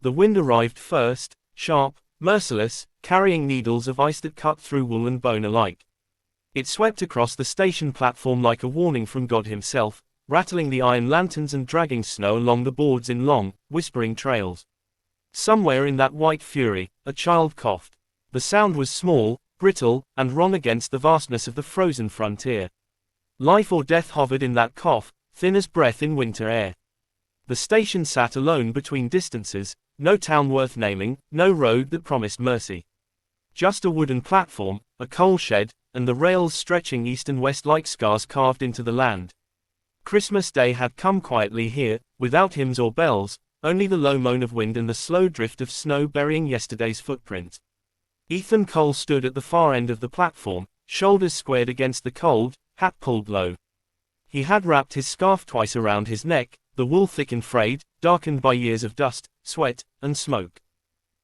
The wind arrived first, sharp, merciless, carrying needles of ice that cut through wool and bone alike. It swept across the station platform like a warning from God himself, rattling the iron lanterns and dragging snow along the boards in long, whispering trails. Somewhere in that white fury, a child coughed. The sound was small, brittle, and wrong against the vastness of the frozen frontier. Life or death hovered in that cough, thin as breath in winter air. The station sat alone between distances, no town worth naming, no road that promised mercy. Just a wooden platform, a coal shed, and the rails stretching east and west like scars carved into the land. Christmas Day had come quietly here, without hymns or bells, only the low moan of wind and the slow drift of snow burying yesterday's footprint. Ethan Cole stood at the far end of the platform, shoulders squared against the cold, hat pulled low. He had wrapped his scarf twice around his neck, the wool thick and frayed, darkened by years of dust, sweat, and smoke.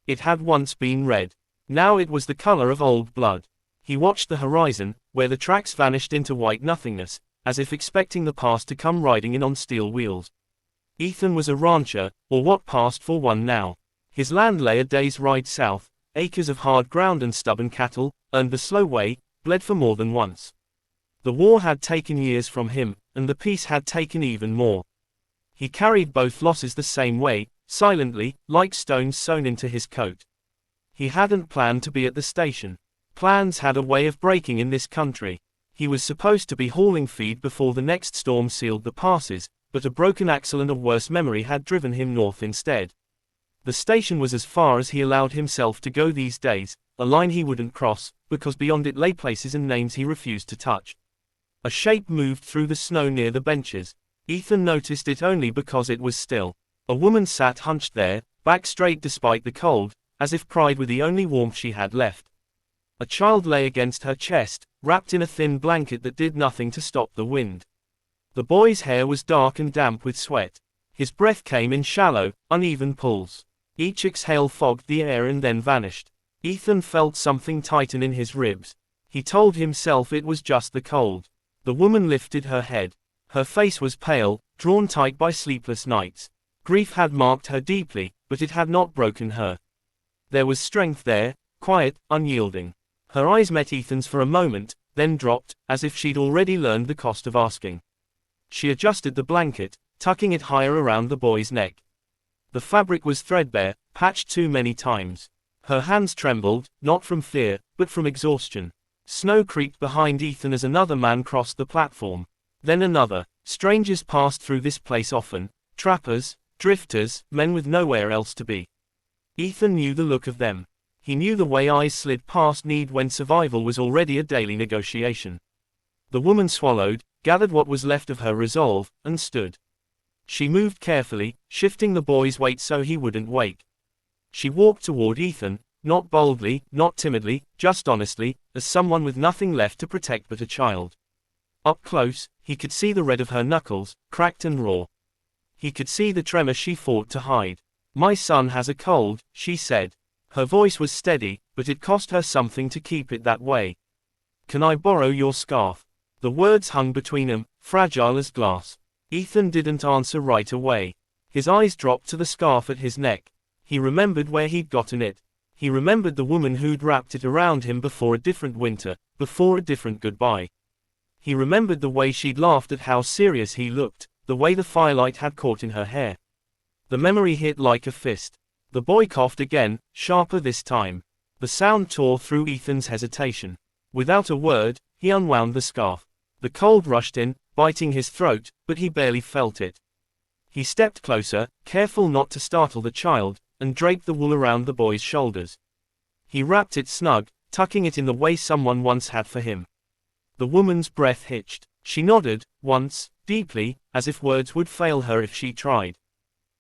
It had once been red. Now it was the color of old blood. He watched the horizon, where the tracks vanished into white nothingness, as if expecting the past to come riding in on steel wheels. Ethan was a rancher, or what passed for one now. His land lay a day's ride south, acres of hard ground and stubborn cattle, earned the slow way, bled for more than once. The war had taken years from him, and the peace had taken even more. He carried both losses the same way, silently, like stones sewn into his coat. He hadn't planned to be at the station. Plans had a way of breaking in this country. He was supposed to be hauling feed before the next storm sealed the passes, but a broken axle and a worse memory had driven him north instead. The station was as far as he allowed himself to go these days, a line he wouldn't cross, because beyond it lay places and names he refused to touch. A shape moved through the snow near the benches. Ethan noticed it only because it was still. A woman sat hunched there, back straight despite the cold, as if pride were the only warmth she had left. A child lay against her chest, wrapped in a thin blanket that did nothing to stop the wind. The boy's hair was dark and damp with sweat. His breath came in shallow, uneven pulls. Each exhale fogged the air and then vanished. Ethan felt something tighten in his ribs. He told himself it was just the cold. The woman lifted her head. Her face was pale, drawn tight by sleepless nights. Grief had marked her deeply, but it had not broken her. There was strength there, quiet, unyielding. Her eyes met Ethan's for a moment, then dropped, as if she'd already learned the cost of asking. She adjusted the blanket, tucking it higher around the boy's neck. The fabric was threadbare, patched too many times. Her hands trembled, not from fear, but from exhaustion. Snow creaked behind Ethan as another man crossed the platform. Then another. Strangers passed through this place often. Trappers, drifters, men with nowhere else to be. Ethan knew the look of them. He knew the way eyes slid past need when survival was already a daily negotiation. The woman swallowed, gathered what was left of her resolve, and stood. She moved carefully, shifting the boy's weight so he wouldn't wake. She walked toward Ethan, not boldly, not timidly, just honestly, as someone with nothing left to protect but a child. Up close, he could see the red of her knuckles, cracked and raw. He could see the tremor she fought to hide. "My son has a cold," she said. Her voice was steady, but it cost her something to keep it that way. "Can I borrow your scarf?" The words hung between them, fragile as glass. Ethan didn't answer right away. His eyes dropped to the scarf at his neck. He remembered where he'd gotten it. He remembered the woman who'd wrapped it around him before a different winter, before a different goodbye. He remembered the way she'd laughed at how serious he looked, the way the firelight had caught in her hair. The memory hit like a fist. The boy coughed again, sharper this time. The sound tore through Ethan's hesitation. Without a word, he unwound the scarf. The cold rushed in, biting his throat, but he barely felt it. He stepped closer, careful not to startle the child, and draped the wool around the boy's shoulders. He wrapped it snug, tucking it in the way someone once had for him. The woman's breath hitched. She nodded, once, deeply, as if words would fail her if she tried.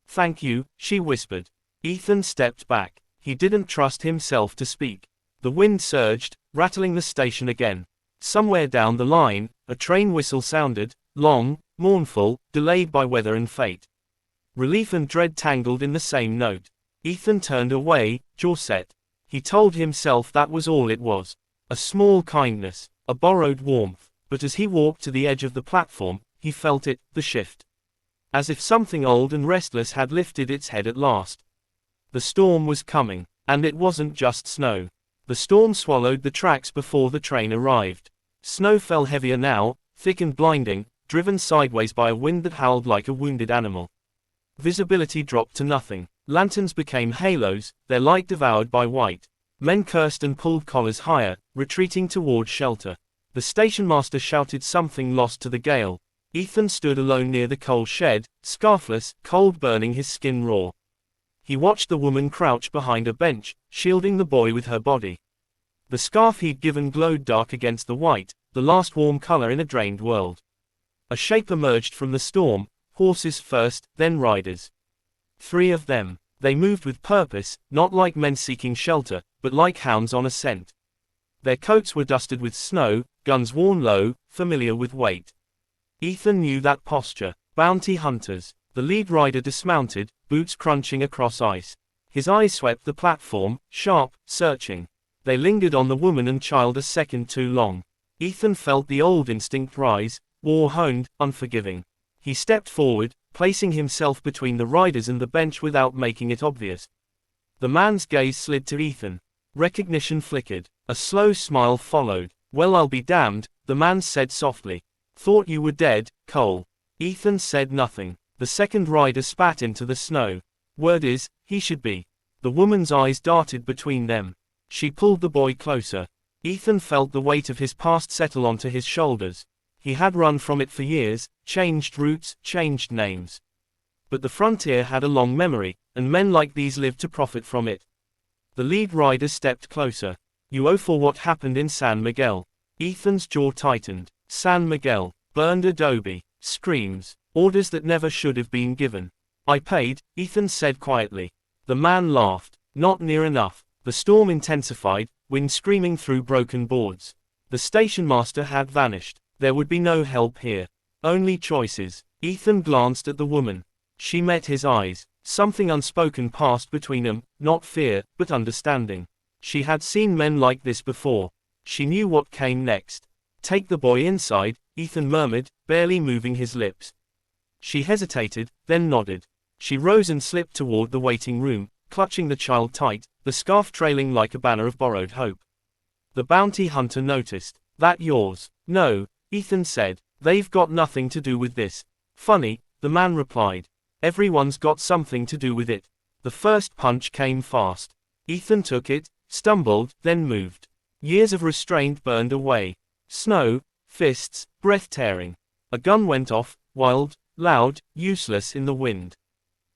"Thank you," she whispered. Ethan stepped back. He didn't trust himself to speak. The wind surged, rattling the station again. Somewhere down the line, a train whistle sounded, long, mournful, delayed by weather and fate. Relief and dread tangled in the same note. Ethan turned away, jaw set. He told himself that was all it was. A small kindness, a borrowed warmth. But as he walked to the edge of the platform, he felt it, the shift. As if something old and restless had lifted its head at last. The storm was coming. And it wasn't just snow. The storm swallowed the tracks before the train arrived. Snow fell heavier now, thick and blinding, driven sideways by a wind that howled like a wounded animal. Visibility dropped to nothing. Lanterns became halos, their light devoured by white. Men cursed and pulled collars higher, retreating toward shelter. The station master shouted something lost to the gale. Ethan stood alone near the coal shed, scarfless, cold burning his skin raw. He watched the woman crouch behind a bench, shielding the boy with her body. The scarf he'd given glowed dark against the white, the last warm color in a drained world. A shape emerged from the storm, horses first, then riders. 3 of them. They moved with purpose, not like men seeking shelter, but like hounds on a scent. Their coats were dusted with snow, guns worn low, familiar with weight. Ethan knew that posture. Bounty hunters. The lead rider dismounted, boots crunching across ice. His eyes swept the platform, sharp, searching. They lingered on the woman and child a second too long. Ethan felt the old instinct rise, war-honed, unforgiving. He stepped forward, placing himself between the riders and the bench without making it obvious. The man's gaze slid to Ethan. Recognition flickered. A slow smile followed. "Well, I'll be damned," the man said softly. "Thought you were dead, Cole." Ethan said nothing. The second rider spat into the snow. "Word is, he should be." The woman's eyes darted between them. She pulled the boy closer. Ethan felt the weight of his past settle onto his shoulders. He had run from it for years, changed routes, changed names. But the frontier had a long memory, and men like these lived to profit from it. The lead rider stepped closer. "You owe for what happened in San Miguel." Ethan's jaw tightened. San Miguel. Burned adobe. Screams. Orders that never should have been given. "I paid," Ethan said quietly. The man laughed. "Not near enough." The storm intensified, wind screaming through broken boards. The station master had vanished. There would be no help here. Only choices. Ethan glanced at the woman. She met his eyes. Something unspoken passed between them, not fear, but understanding. She had seen men like this before. She knew what came next. "Take the boy inside," Ethan murmured, barely moving his lips. She hesitated, then nodded. She rose and slipped toward the waiting room, clutching the child tight, the scarf trailing like a banner of borrowed hope. The bounty hunter noticed. "That yours?" "No," Ethan said. "They've got nothing to do with this." "Funny," the man replied. "Everyone's got something to do with it." The first punch came fast. Ethan took it, stumbled, then moved. Years of restraint burned away. Snow, fists, breath-tearing. A gun went off, wild, loud, useless in the wind.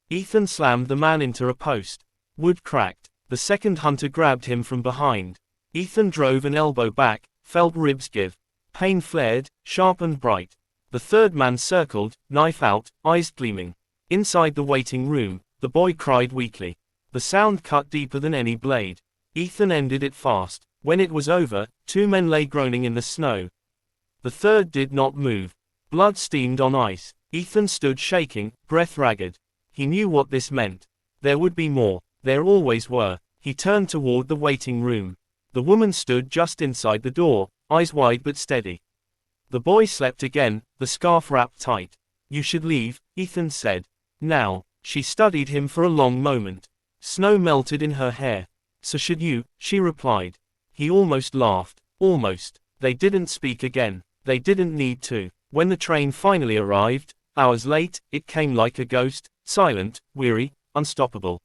Ethan slammed the man into a post. Wood cracked. The second hunter grabbed him from behind. Ethan drove an elbow back, felt ribs give. Pain flared, sharp and bright. The third man circled, knife out, eyes gleaming. Inside the waiting room, the boy cried weakly. The sound cut deeper than any blade. Ethan ended it fast. When it was over, 2 men lay groaning in the snow. The third did not move. Blood steamed on ice. Ethan stood shaking, breath ragged. He knew what this meant. There would be more. There always were. He turned toward the waiting room. The woman stood just inside the door, eyes wide but steady. The boy slept again, the scarf wrapped tight. "You should leave," Ethan said. "Now." She studied him for a long moment. Snow melted in her hair. "So should you," she replied. He almost laughed. Almost. They didn't speak again. They didn't need to. When the train finally arrived, hours late, it came like a ghost, silent, weary, unstoppable.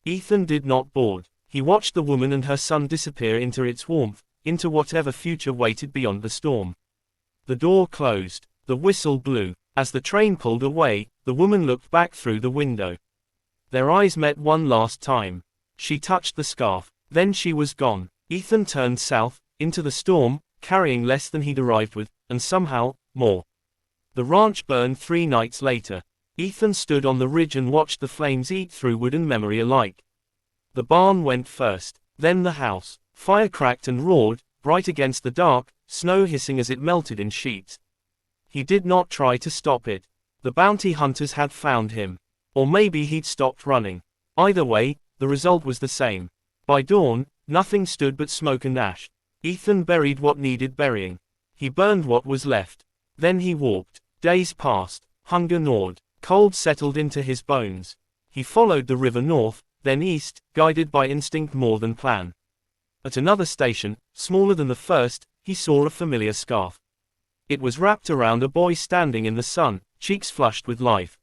Ethan did not board. He watched the woman and her son disappear into its warmth, into whatever future waited beyond the storm. The door closed. The whistle blew. As the train pulled away, the woman looked back through the window. Their eyes met one last time. She touched the scarf. Then she was gone. Ethan turned south, into the storm, carrying less than he'd arrived with, and somehow, more. The ranch burned 3 nights later. Ethan stood on the ridge and watched the flames eat through wood and memory alike. The barn went first, then the house. Fire cracked and roared, bright against the dark, snow hissing as it melted in sheets. He did not try to stop it. The bounty hunters had found him. Or maybe he'd stopped running. Either way, the result was the same. By dawn, nothing stood but smoke and ash. Ethan buried what needed burying. He burned what was left. Then he walked. Days passed. Hunger gnawed. Cold settled into his bones. He followed the river north, then east, guided by instinct more than plan. At another station, smaller than the first, he saw a familiar scarf. It was wrapped around a boy standing in the sun, cheeks flushed with life.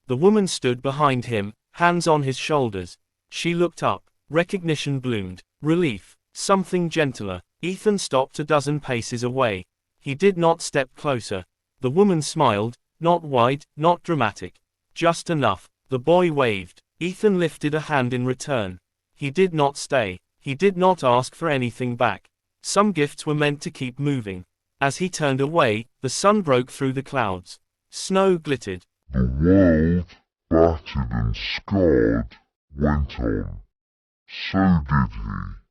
The woman stood behind him, hands on his shoulders. She looked up. Recognition bloomed. Relief. Something gentler. Ethan stopped a dozen paces away. He did not step closer. The woman smiled, not wide, not dramatic. Just enough. The boy waved. Ethan lifted a hand in return. He did not stay. He did not ask for anything back. Some gifts were meant to keep moving. As he turned away, the sun broke through the clouds. Snow glittered. The world, battered and scarred, went on. So did he.